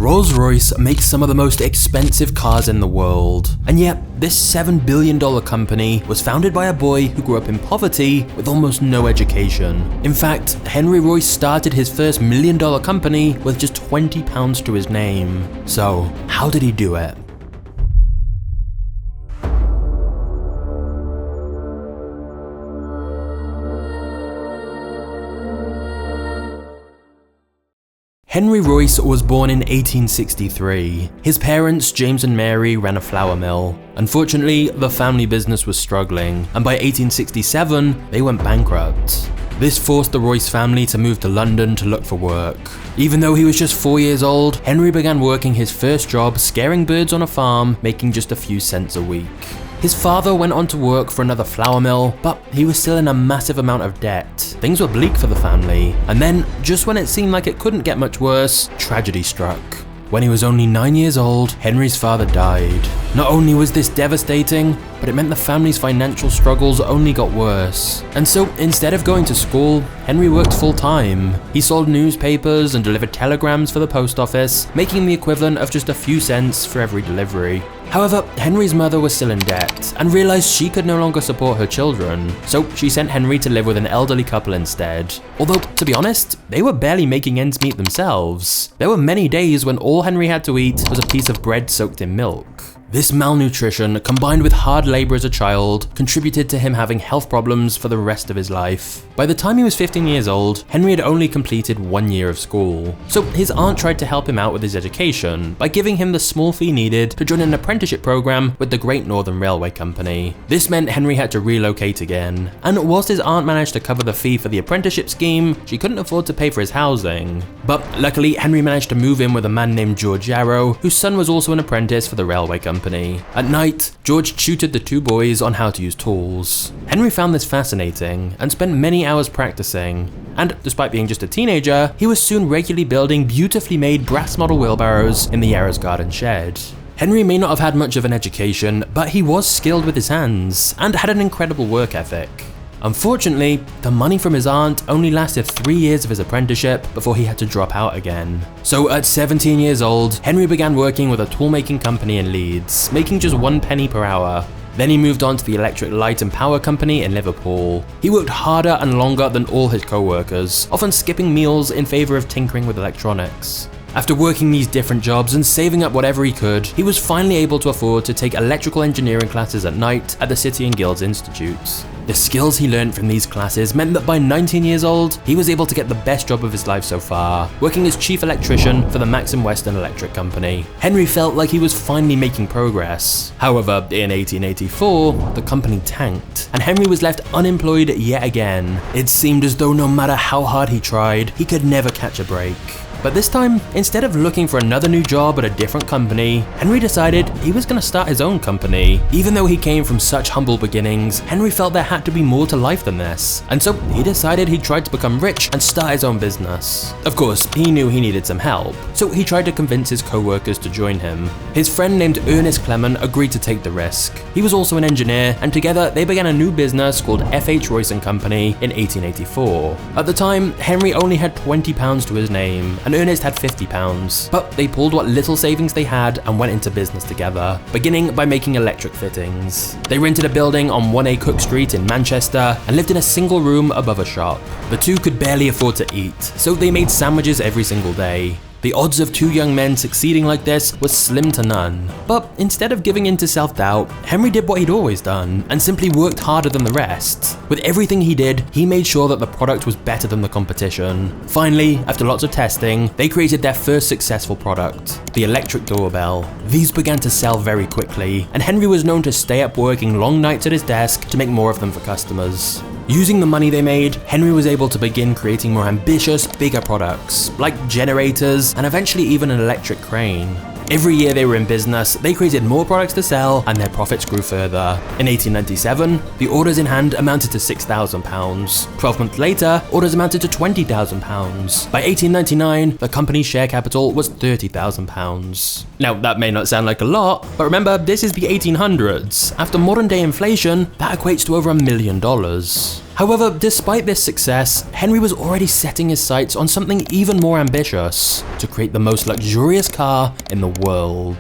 Rolls Royce makes some of the most expensive cars in the world, and yet this $7 billion company was founded by a boy who grew up in poverty with almost no education. In fact, Henry Royce started his first $1 million company with just £20 to his name. So, how did he do it? Henry Royce was born in 1863. His parents, James and Mary, ran a flour mill. Unfortunately, the family business was struggling, and by 1867, they went bankrupt. This forced the Royce family to move to London to look for work. Even though he was just 4 years old, Henry began working his first job scaring birds on a farm, making just a few cents a week. His father went on to work for another flour mill, but he was still in a massive amount of debt. Things were bleak for the family, and then, just when it seemed like it couldn't get much worse, tragedy struck. When he was only 9 years old, Henry's father died. Not only was this devastating, but it meant the family's financial struggles only got worse. And so, instead of going to school, Henry worked full-time. He sold newspapers and delivered telegrams for the post office, making the equivalent of just a few cents for every delivery. However, Henry's mother was still in debt and realized she could no longer support her children, so she sent Henry to live with an elderly couple instead. Although, to be honest, they were barely making ends meet themselves. There were many days when all Henry had to eat was a piece of bread soaked in milk. This malnutrition, combined with hard labor as a child, contributed to him having health problems for the rest of his life. By the time he was 15 years old, Henry had only completed 1 year of school. So his aunt tried to help him out with his education by giving him the small fee needed to join an apprenticeship program with the Great Northern Railway Company. This meant Henry had to relocate again, and whilst his aunt managed to cover the fee for the apprenticeship scheme, she couldn't afford to pay for his housing. But luckily, Henry managed to move in with a man named George Yarrow, whose son was also an apprentice for the railway company. At night, George tutored the two boys on how to use tools. Henry found this fascinating and spent many hours practicing, and despite being just a teenager, he was soon regularly building beautifully made brass model wheelbarrows in the Yarrow's garden shed. Henry may not have had much of an education, but he was skilled with his hands and had an incredible work ethic. Unfortunately, the money from his aunt only lasted 3 years of his apprenticeship before he had to drop out again. So at 17 years old, Henry began working with a tool-making company in Leeds, making just 1 penny per hour. Then he moved on to the Electric Light and Power Company in Liverpool. He worked harder and longer than all his co-workers, often skipping meals in favour of tinkering with electronics. After working these different jobs and saving up whatever he could, he was finally able to afford to take electrical engineering classes at night at the City and Guilds Institute. The skills he learned from these classes meant that by 19 years old, he was able to get the best job of his life so far, working as chief electrician for the Maxim Western Electric Company. Henry felt like he was finally making progress. However, in 1884, the company tanked, and Henry was left unemployed yet again. It seemed as though no matter how hard he tried, he could never catch a break. But this time, instead of looking for another new job at a different company, Henry decided he was going to start his own company. Even though he came from such humble beginnings, Henry felt there had to be more to life than this, and so he decided he'd try to become rich and start his own business. Of course, he knew he needed some help, so he tried to convince his co-workers to join him. His friend named Ernest Clement agreed to take the risk. He was also an engineer, and together they began a new business called F.H. Royce & Company in 1884. At the time, Henry only had £20 to his name, and Ernest had £50, but they pulled what little savings they had and went into business together, beginning by making electric fittings. They rented a building on 1A Cook Street in Manchester and lived in a single room above a shop. The two could barely afford to eat, so they made sandwiches every single day. The odds of two young men succeeding like this was slim to none. But instead of giving in to self-doubt, Henry did what he'd always done and simply worked harder than the rest. With everything he did, he made sure that the product was better than the competition. Finally, after lots of testing, they created their first successful product, the electric doorbell. These began to sell very quickly, and Henry was known to stay up working long nights at his desk to make more of them for customers. Using the money they made, Henry was able to begin creating more ambitious, bigger products, like generators and eventually even an electric crane. Every year they were in business, they created more products to sell and their profits grew further. In 1897, the orders in hand amounted to £6,000. 12 months later, orders amounted to £20,000. By 1899, the company's share capital was £30,000. Now, that may not sound like a lot, but remember, this is the 1800s. After modern day inflation, that equates to over $1 million. However, despite this success, Henry was already setting his sights on something even more ambitious: to create the most luxurious car in the world.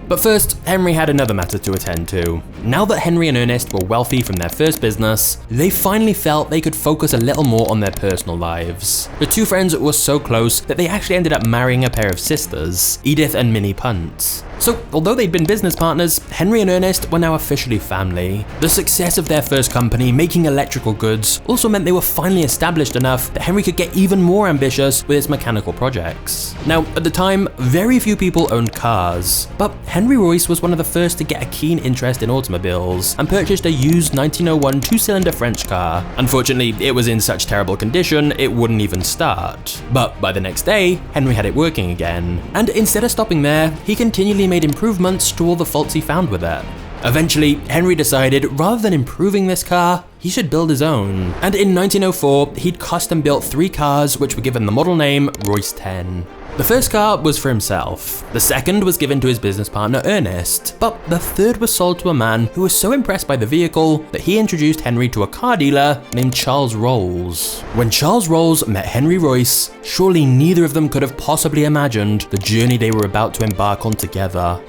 But first, Henry had another matter to attend to. Now that Henry and Ernest were wealthy from their first business, they finally felt they could focus a little more on their personal lives. The two friends were so close that they actually ended up marrying a pair of sisters, Edith and Minnie Punt. So, although they'd been business partners, Henry and Ernest were now officially family. The success of their first company, making electrical goods, also meant they were finally established enough that Henry could get even more ambitious with his mechanical projects. Now, at the time, very few people owned cars, but Henry Royce was one of the first to get a keen interest in automobiles and purchased a used 1901 two-cylinder French car. Unfortunately, it was in such terrible condition, it wouldn't even start. But by the next day, Henry had it working again. And instead of stopping there, he continually made improvements to all the faults he found with it. Eventually, Henry decided rather than improving this car, he should build his own. And in 1904, he'd custom built 3 cars which were given the model name Royce 10. The first car was for himself, the second was given to his business partner Ernest, but the third was sold to a man who was so impressed by the vehicle that he introduced Henry to a car dealer named Charles Rolls. When Charles Rolls met Henry Royce, surely neither of them could have possibly imagined the journey they were about to embark on together.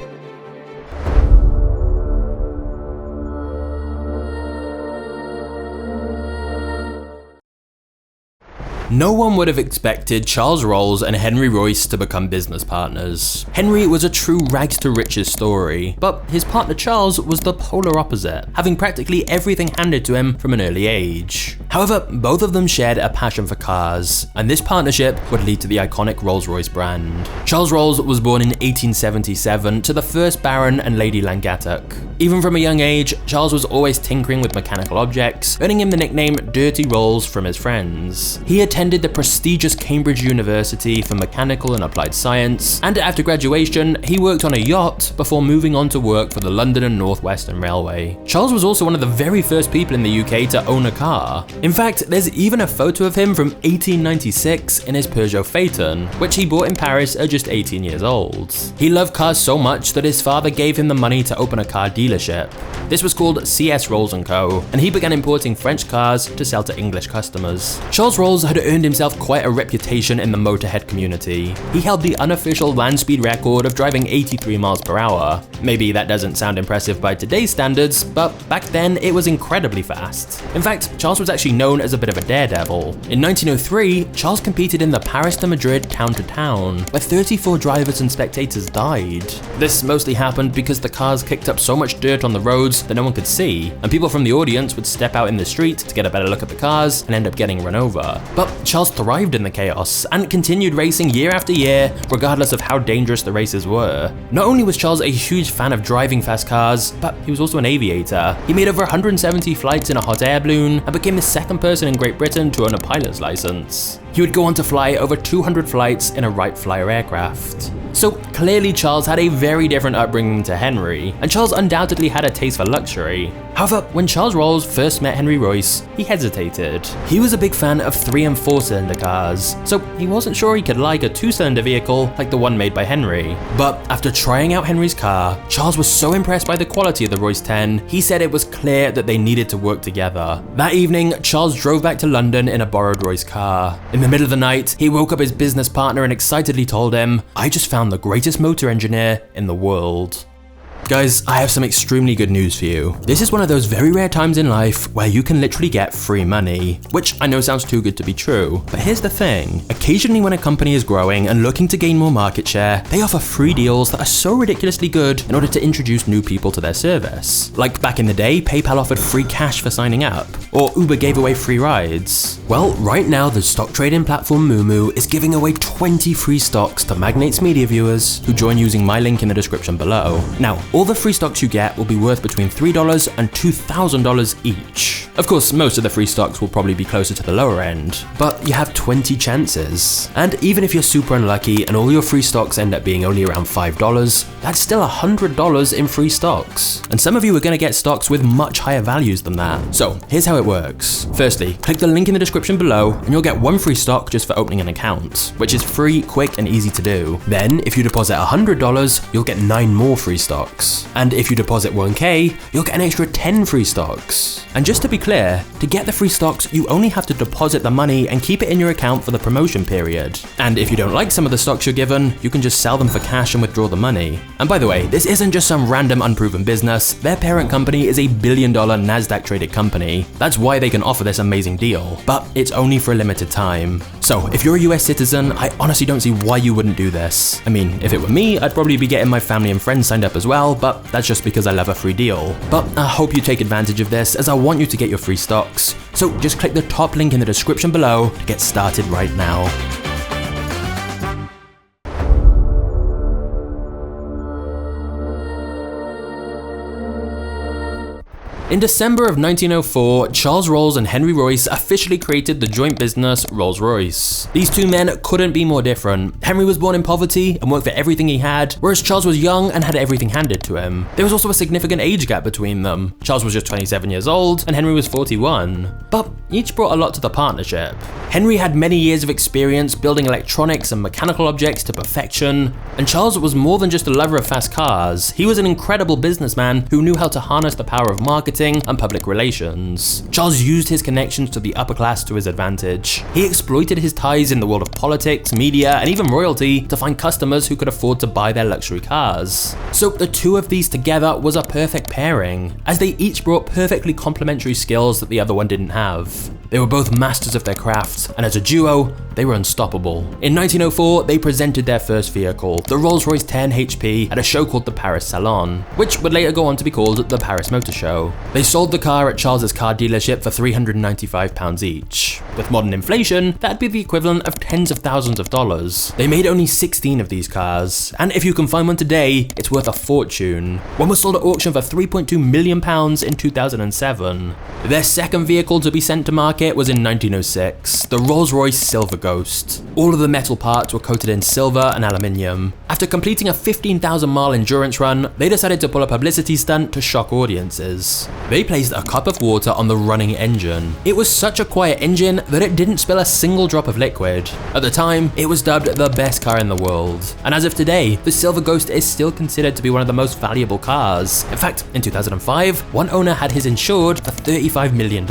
No one would have expected Charles Rolls and Henry Royce to become business partners. Henry was a true rags to riches story, but his partner Charles was the polar opposite, having practically everything handed to him from an early age. However, both of them shared a passion for cars, and this partnership would lead to the iconic Rolls Royce brand. Charles Rolls was born in 1877 to the first Baron and Lady Langattock. Even from a young age, Charles was always tinkering with mechanical objects, earning him the nickname Dirty Rolls from his friends. He attended the prestigious Cambridge University for Mechanical and Applied Science, and after graduation, he worked on a yacht before moving on to work for the London and North Western Railway. Charles was also one of the very first people in the UK to own a car. In fact, there's even a photo of him from 1896 in his Peugeot Phaeton, which he bought in Paris at just 18 years old. He loved cars so much that his father gave him the money to open a car dealership. This was called CS Rolls & Co, and he began importing French cars to sell to English customers. Charles Rolls had earned himself quite a reputation in the motorhead community. He held the unofficial land speed record of driving 83 miles per hour. Maybe that doesn't sound impressive by today's standards, but back then it was incredibly fast. In fact, Charles was actually known as a bit of a daredevil. In 1903, Charles competed in the Paris to Madrid town-to-town, where 34 drivers and spectators died. This mostly happened because the cars kicked up so much dirt on the roads that no one could see, and people from the audience would step out in the street to get a better look at the cars and end up getting run over. But Charles thrived in the chaos and continued racing year after year, regardless of how dangerous the races were. Not only was Charles a huge fan of driving fast cars, but he was also an aviator. He made over 170 flights in a hot air balloon and became the second person in Great Britain to own a pilot's license. He would go on to fly over 200 flights in a Wright Flyer aircraft. So clearly Charles had a very different upbringing to Henry, and Charles undoubtedly had a taste for luxury. However, when Charles Rolls first met Henry Royce, he hesitated. He was a big fan of 3- and 4-cylinder cars, so he wasn't sure he could like a 2-cylinder vehicle like the one made by Henry. But after trying out Henry's car, Charles was so impressed by the quality of the Royce 10, he said it was clear that they needed to work together. That evening, Charles drove back to London in a borrowed Royce car. In the middle of the night, he woke up his business partner and excitedly told him, "I just found the greatest motor engineer in the world." Guys, I have some extremely good news for you. This is one of those very rare times in life where you can literally get free money, which I know sounds too good to be true, but here's the thing. Occasionally when a company is growing and looking to gain more market share, they offer free deals that are so ridiculously good in order to introduce new people to their service. Like back in the day, PayPal offered free cash for signing up, or Uber gave away free rides. Well, right now the stock trading platform Moomoo is giving away 20 free stocks to MagnatesMedia viewers who join using my link in the description below. Now, all the free stocks you get will be worth between $3 and $2,000 each. Of course, most of the free stocks will probably be closer to the lower end, but you have 20 chances. And even if you're super unlucky and all your free stocks end up being only around $5, that's still $100 in free stocks. And some of you are going to get stocks with much higher values than that. So here's how it works. Firstly, click the link in the description below and you'll get 1 free stock just for opening an account, which is free, quick, and easy to do. Then, if you deposit $100, you'll get 9 more free stocks. stocks. And if you deposit 1K, you'll get an extra 10 free stocks. And just to be clear, to get the free stocks, you only have to deposit the money and keep it in your account for the promotion period. And if you don't like some of the stocks you're given, you can just sell them for cash and withdraw the money. And by the way, this isn't just some random unproven business. Their parent company is a $1 billion Nasdaq traded company. That's why they can offer this amazing deal. But it's only for a limited time. So if you're a US citizen, I honestly don't see why you wouldn't do this. I mean, if it were me, I'd probably be getting my family and friends signed up as well, but that's just because I love a free deal. But I hope you take advantage of this, as I want you to get your free stocks. So just click the top link in the description below to get started right now. In December of 1904, Charles Rolls and Henry Royce officially created the joint business Rolls Royce. These two men couldn't be more different. Henry was born in poverty and worked for everything he had, whereas Charles was young and had everything handed to him. There was also a significant age gap between them. Charles was just 27 years old and Henry was 41. But each brought a lot to the partnership. Henry had many years of experience building electronics and mechanical objects to perfection, and Charles was more than just a lover of fast cars. He was an incredible businessman who knew how to harness the power of marketing and public relations. Charles used his connections to the upper class to his advantage. He exploited his ties in the world of politics, media, and even royalty to find customers who could afford to buy their luxury cars. So the two of these together was a perfect pairing, as they each brought perfectly complementary skills that the other one didn't have. They were both masters of their craft, and as a duo, they were unstoppable. In 1904, they presented their first vehicle, the Rolls Royce 10 HP, at a show called the Paris Salon, which would later go on to be called the Paris Motor Show. They sold the car at Charles's car dealership for £395 each. With modern inflation, that'd be the equivalent of tens of thousands of dollars. They made only 16 of these cars, and if you can find one today, it's worth a fortune. One was sold at auction for £3.2 million in 2007. Their second vehicle to be sent to market was in 1906, the Rolls Royce Silver Ghost. All of the metal parts were coated in silver and aluminium. After completing a 15,000-mile endurance run, they decided to pull a publicity stunt to shock audiences. They placed a cup of water on the running engine. It was such a quiet engine that it didn't spill a single drop of liquid. At the time, it was dubbed the best car in the world. And as of today, the Silver Ghost is still considered to be one of the most valuable cars. In fact, in 2005, one owner had his insured for $35 million.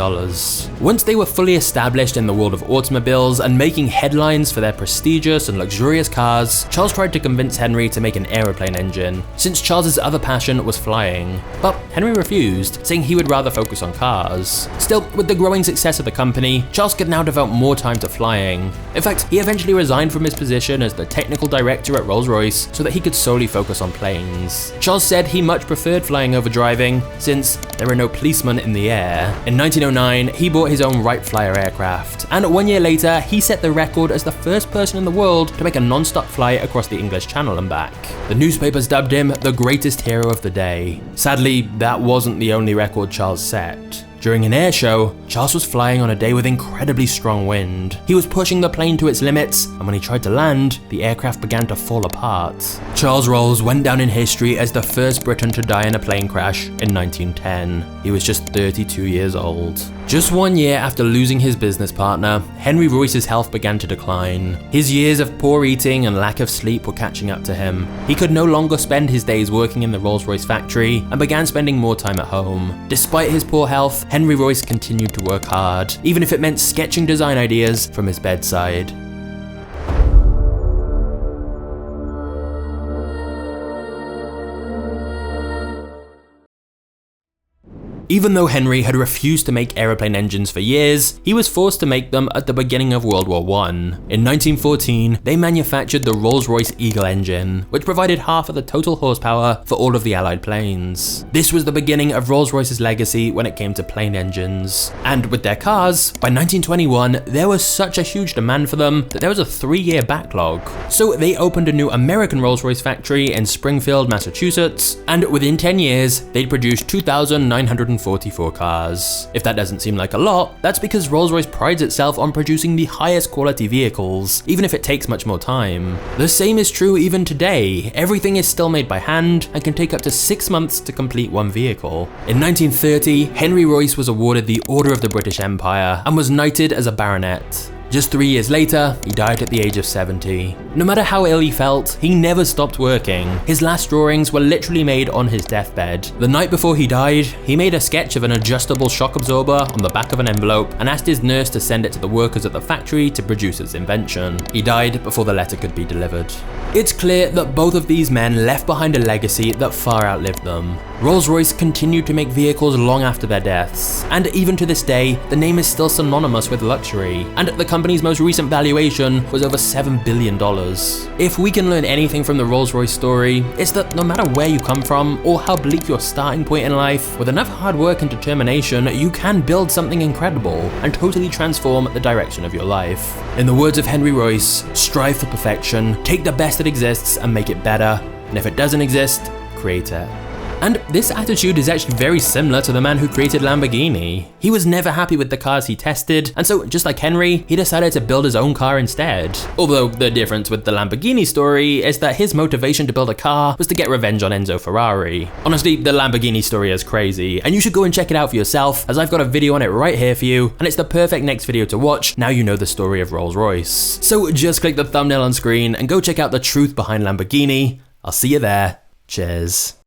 Once they were fully established in the world of automobiles and making headlines for their prestigious and luxurious cars, Charles tried to convince Henry to make an aeroplane engine, since Charles's other passion was flying. But Henry refused, saying he would rather focus on cars. Still, with the growing success of the company, Charles could now devote more time to flying. In fact, he eventually resigned from his position as the technical director at Rolls Royce so that he could solely focus on planes. Charles said he much preferred flying over driving, since there were no policemen in the air. In 1909, he bought his own Wright Flyer aircraft, and 1 year later, he set the record as the first person in the world to make a non-stop flight across the English Channel and back. The newspapers dubbed him the greatest hero of the day. Sadly, that wasn't the only record Charles set. During an air show, Charles was flying on a day with incredibly strong wind. He was pushing the plane to its limits, and when he tried to land, the aircraft began to fall apart. Charles Rolls went down in history as the first Briton to die in a plane crash in 1910. He was just 32 years old. Just 1 year after losing his business partner, Henry Royce's health began to decline. His years of poor eating and lack of sleep were catching up to him. He could no longer spend his days working in the Rolls-Royce factory and began spending more time at home. Despite his poor health, Henry Royce continued to work hard, even if it meant sketching design ideas from his bedside. Even though Henry had refused to make aeroplane engines for years, he was forced to make them at the beginning of World War I. In 1914, they manufactured the Rolls-Royce Eagle engine, which provided half of the total horsepower for all of the Allied planes. This was the beginning of Rolls-Royce's legacy when it came to plane engines. And with their cars, by 1921, there was such a huge demand for them that there was a 3-year backlog. So they opened a new American Rolls-Royce factory in Springfield, Massachusetts, and within 10 years, they'd produced 2,944 cars. If that doesn't seem like a lot, that's because Rolls-Royce prides itself on producing the highest quality vehicles, even if it takes much more time. The same is true even today. Everything is still made by hand and can take up to 6 months to complete one vehicle. In 1930, Henry Royce was awarded the Order of the British Empire and was knighted as a baronet. Just 3 years later, he died at the age of 70. No matter how ill he felt, he never stopped working. His last drawings were literally made on his deathbed. The night before he died, he made a sketch of an adjustable shock absorber on the back of an envelope and asked his nurse to send it to the workers at the factory to produce his invention. He died before the letter could be delivered. It's clear that both of these men left behind a legacy that far outlived them. Rolls Royce continued to make vehicles long after their deaths, and even to this day, the name is still synonymous with luxury, and the company's most recent valuation was over $7 billion. If we can learn anything from the Rolls Royce story, it's that no matter where you come from or how bleak your starting point in life, with enough hard work and determination, you can build something incredible and totally transform the direction of your life. In the words of Henry Royce, strive for perfection, take the best that exists and make it better, and if it doesn't exist, create it. And this attitude is actually very similar to the man who created Lamborghini. He was never happy with the cars he tested, and so just like Henry, he decided to build his own car instead. Although the difference with the Lamborghini story is that his motivation to build a car was to get revenge on Enzo Ferrari. Honestly, the Lamborghini story is crazy, and you should go and check it out for yourself, as I've got a video on it right here for you, and it's the perfect next video to watch now you know the story of Rolls Royce. So just click the thumbnail on screen and go check out the truth behind Lamborghini. I'll see you there. Cheers.